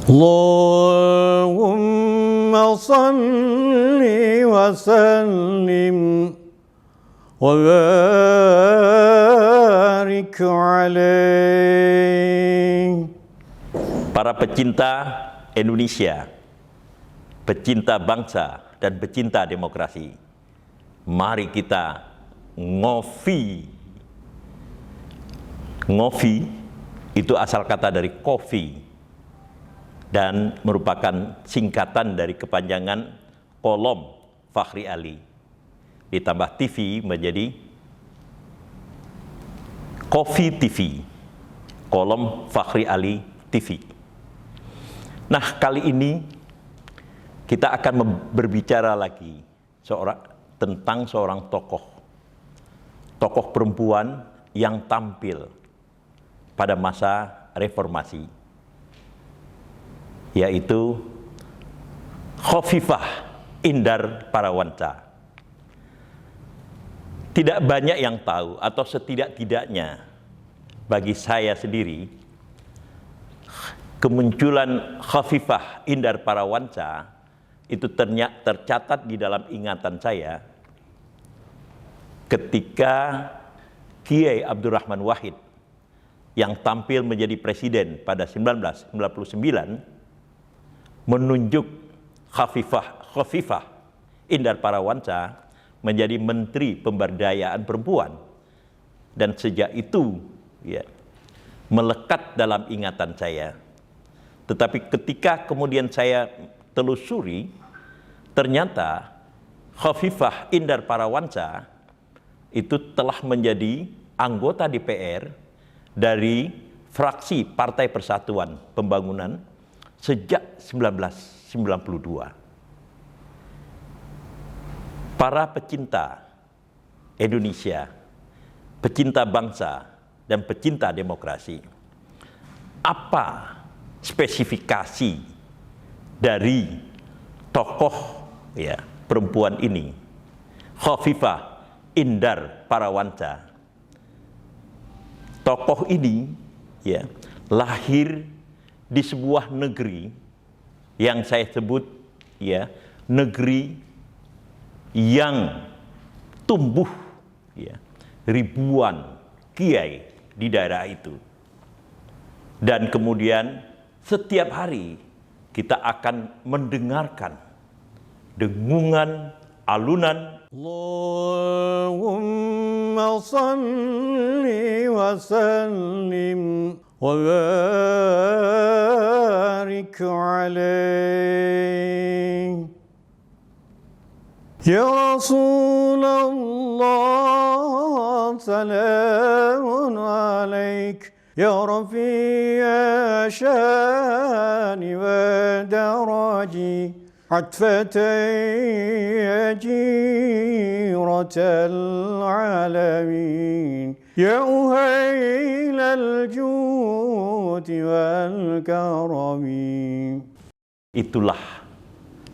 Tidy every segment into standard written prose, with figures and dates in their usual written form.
Allahumma salli wa sallim wa barik alaih. Para pecinta Indonesia, pecinta bangsa dan pecinta demokrasi, mari kita ngopi. Ngopi itu asal kata dari kopi dan merupakan singkatan dari kepanjangan kolom Fakhri Ali ditambah TV menjadi Kofi TV, kolom Fakhri Ali TV. Nah, kali ini kita akan berbicara lagi tentang seorang tokoh perempuan yang tampil pada masa reformasi, yaitu Khofifah Indar Parawansa. Tidak banyak yang tahu, atau setidak-tidaknya bagi saya sendiri, kemunculan Khofifah Indar Parawansa itu tercatat di dalam ingatan saya ketika Kiai Abdurrahman Wahid yang tampil menjadi presiden pada 1999 menunjuk Khofifah Indar Parawansa menjadi Menteri Pemberdayaan Perempuan, dan sejak itu melekat dalam ingatan saya. Tetapi ketika kemudian saya telusuri, ternyata Khofifah Indar Parawansa itu telah menjadi anggota DPR dari fraksi Partai Persatuan Pembangunan sejak 1992. Para pecinta Indonesia, pecinta bangsa, dan pecinta demokrasi, apa spesifikasi dari tokoh perempuan ini, Khofifah Indar Parawansa? Tokoh ini lahir di sebuah negeri yang saya sebut negeri yang tumbuh ribuan kiai di daerah itu, dan kemudian setiap hari kita akan mendengarkan dengungan alunan Allahumma salli wa sallim wa barik alaih. Ya Rasulullah, salamun alaik. Ya Rafi'a syani wa daraji, عطفتي جيرة العالمين. يا أهيل الجود والكرم. Itulah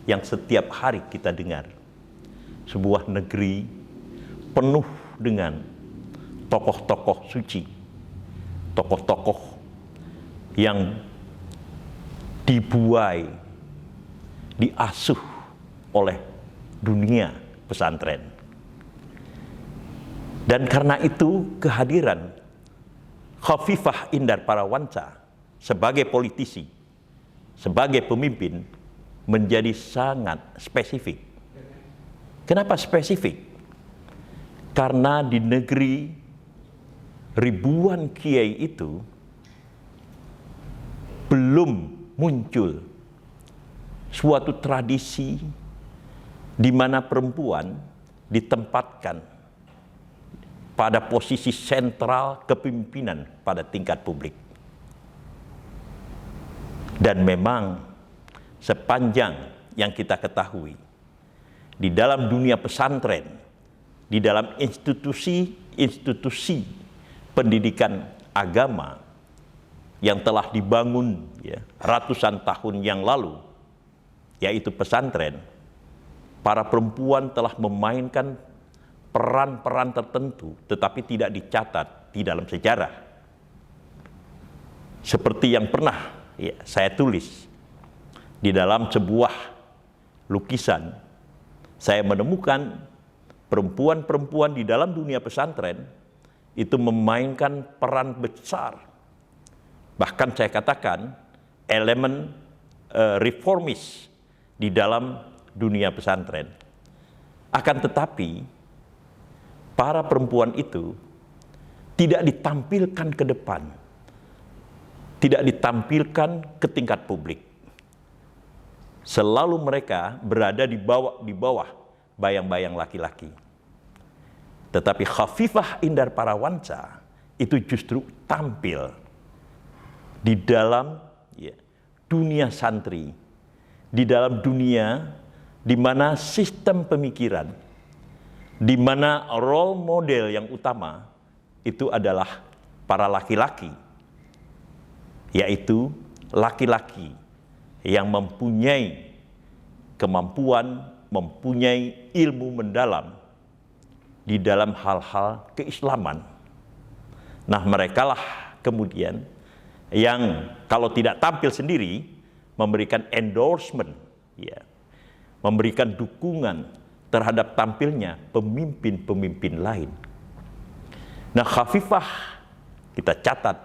yang setiap hari kita dengar. Sebuah negeri penuh dengan tokoh-tokoh suci, tokoh-tokoh yang dibuai, diasuh oleh dunia pesantren. Dan karena itu kehadiran Khofifah Indar Parawansa sebagai politisi, sebagai pemimpin menjadi sangat spesifik. Kenapa spesifik? Karena di negeri ribuan kiai itu belum muncul suatu tradisi di mana perempuan ditempatkan pada posisi sentral kepemimpinan pada tingkat publik. Dan memang sepanjang yang kita ketahui, di dalam dunia pesantren, di dalam institusi pendidikan agama yang telah dibangun ratusan tahun yang lalu, yaitu pesantren, para perempuan telah memainkan peran-peran tertentu, tetapi tidak dicatat di dalam sejarah. Seperti yang pernah saya tulis di dalam sebuah lukisan, saya menemukan perempuan-perempuan di dalam dunia pesantren itu memainkan peran besar. Bahkan saya katakan elemen reformis di dalam dunia pesantren. Akan tetapi, para perempuan itu tidak ditampilkan ke depan, tidak ditampilkan ke tingkat publik. Selalu mereka berada di bawah bayang-bayang laki-laki. Tetapi Khafifah Indar Parawansa itu justru tampil di dalam dunia santri, di dalam dunia di mana sistem pemikiran, di mana role model yang utama itu adalah para laki-laki, yaitu laki-laki yang mempunyai kemampuan, mempunyai ilmu mendalam di dalam hal-hal keislaman. Nah, merekalah kemudian yang kalau tidak tampil sendiri memberikan endorsement, memberikan dukungan terhadap tampilnya pemimpin-pemimpin lain. Nah, Khafifah kita catat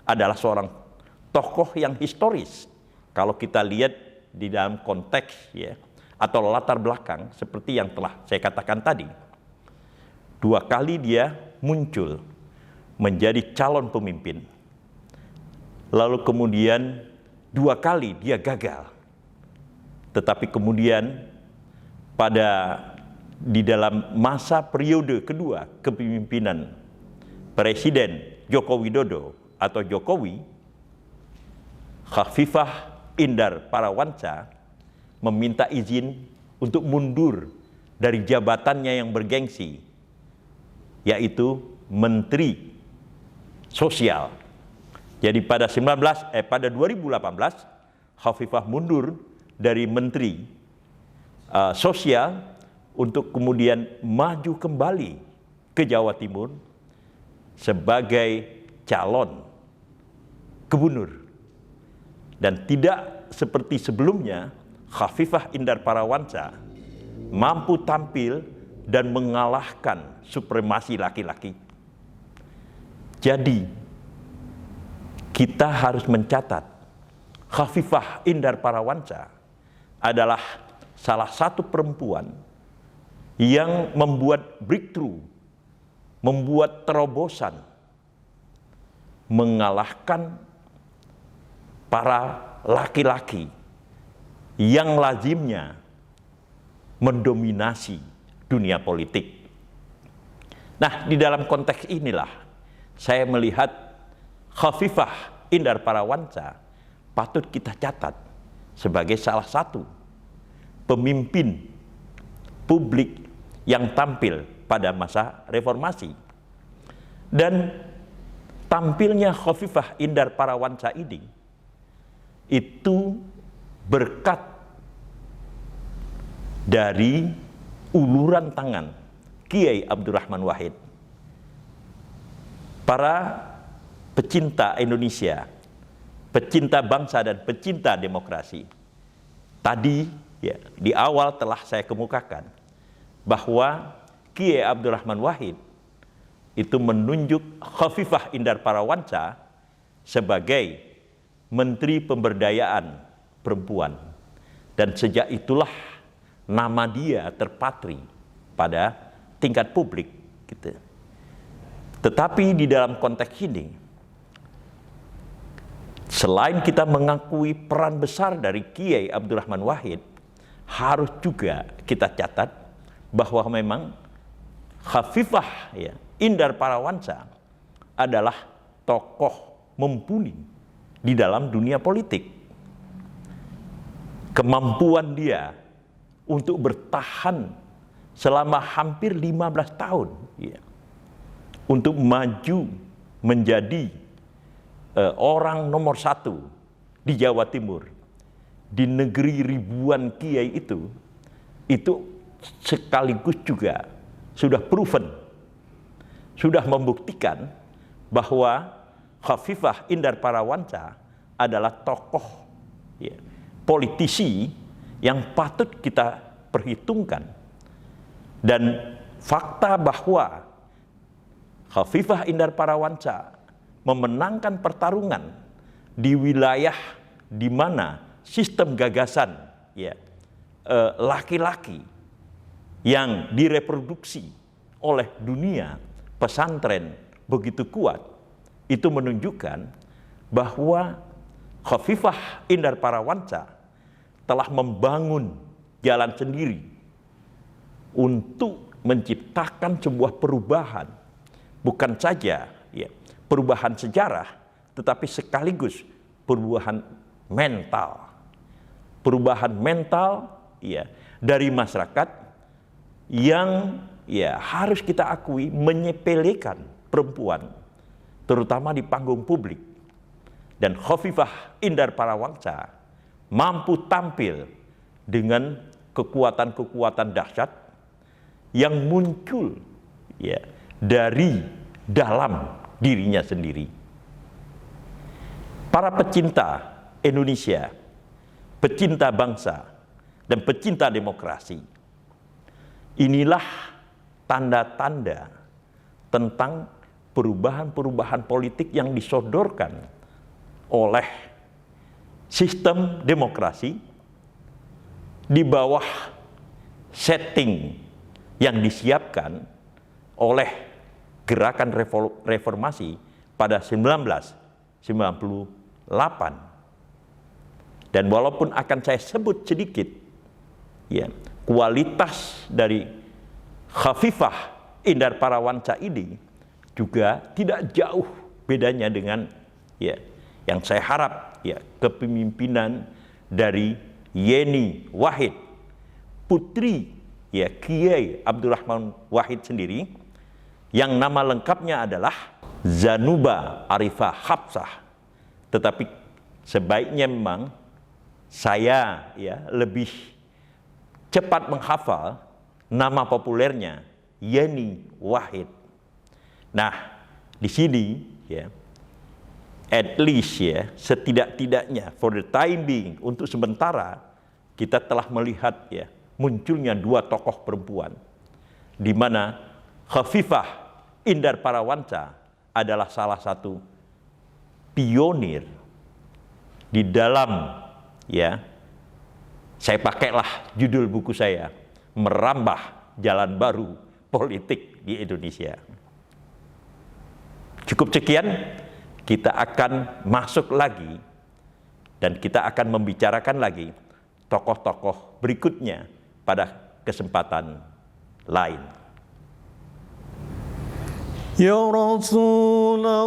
adalah seorang tokoh yang historis. Kalau kita lihat di dalam konteks atau latar belakang seperti yang telah saya katakan tadi. 2 kali dia muncul menjadi calon pemimpin. Lalu kemudian 2 kali dia gagal. Tetapi kemudian di dalam masa periode kedua kepemimpinan Presiden Joko Widodo atau Jokowi, Khafifah Indar Parawansa meminta izin untuk mundur dari jabatannya yang bergengsi, yaitu Menteri Sosial. Jadi pada 2018 Khafifah mundur dari Menteri Sosial untuk kemudian maju kembali ke Jawa Timur sebagai calon gubernur. Dan tidak seperti sebelumnya, Khafifah Indar Parawansa mampu tampil dan mengalahkan supremasi laki-laki. Jadi, kita harus mencatat Khafifah Indar Parawansa adalah salah satu perempuan yang membuat breakthrough, membuat terobosan, mengalahkan para laki-laki yang lazimnya mendominasi dunia politik. Nah, di dalam konteks inilah saya melihat Khafifah Indar Parawansa patut kita catat sebagai salah satu pemimpin publik yang tampil pada masa reformasi. Dan tampilnya Khafifah Indar Parawansa ini itu berkat dari uluran tangan Kiai Abdurrahman Wahid. Para pecinta Indonesia, pecinta bangsa dan pecinta demokrasi. Tadi di awal telah saya kemukakan bahwa Kiai Abdurrahman Wahid itu menunjuk Khafifah Indar Parawansa sebagai Menteri Pemberdayaan Perempuan. Dan sejak itulah nama dia terpatri pada tingkat publik. Gitu. Tetapi di dalam konteks ini, selain kita mengakui peran besar dari Kiai Abdurrahman Wahid, harus juga kita catat bahwa memang Khafifah Indar Parawansa adalah tokoh mumpuni di dalam dunia politik. Kemampuan dia untuk bertahan selama hampir 15 tahun untuk maju menjadi orang nomor 1 di Jawa Timur, di negeri ribuan kiai itu sekaligus juga sudah proven, sudah membuktikan bahwa Khafifah Indar Parawansa adalah tokoh politisi yang patut kita perhitungkan. Dan fakta bahwa Kofifah Indar Parawansa memenangkan pertarungan di wilayah di mana sistem gagasan ya laki-laki yang direproduksi oleh dunia pesantren begitu kuat, itu menunjukkan bahwa Kofifah Indar Parawansa telah membangun jalan sendiri untuk menciptakan sebuah perubahan, bukan saja ya, perubahan sejarah, tetapi sekaligus perubahan mental. Perubahan mental ya dari masyarakat yang ya harus kita akui menyepelekan perempuan, terutama di panggung publik. Dan Kofifah Indar Parawansa mampu tampil dengan kekuatan-kekuatan dahsyat yang muncul ya dari dalam dirinya sendiri. Para pecinta Indonesia, pecinta bangsa, dan pecinta demokrasi, inilah tanda-tanda tentang perubahan-perubahan politik yang disodorkan oleh sistem demokrasi di bawah setting yang disiapkan oleh gerakan reformasi pada 1998. Dan walaupun akan saya sebut sedikit ya, kualitas dari Kofifah Indar Parawansa ini juga tidak jauh bedanya dengan ya yang saya harap ya kepemimpinan dari Yeni Wahid, putri ya Kiai Abdurrahman Wahid sendiri, yang nama lengkapnya adalah Zanuba Arifah Hapsah. Tetapi sebaiknya memang saya ya lebih cepat menghafal nama populernya Yeni Wahid. Nah, di sini ya at least ya setidak-tidaknya for the time being, untuk sementara kita telah melihat ya munculnya dua tokoh perempuan, di mana Kofifah Indar Parawansa adalah salah satu pionir di dalam ya, saya pakailah judul buku saya, merambah jalan baru politik di Indonesia. Cukup sekian, kita akan masuk lagi dan kita akan membicarakan lagi tokoh-tokoh berikutnya pada kesempatan lain. Ya Rasulullah,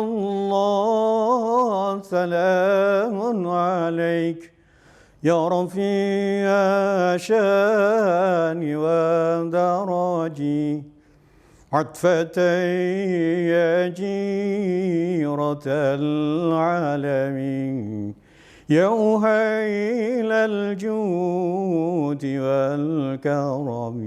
salamun alaik. Ya Rafi'a syani wa daraji. عطفتي يا جيرة العالمين يا أهيل الجود والكرم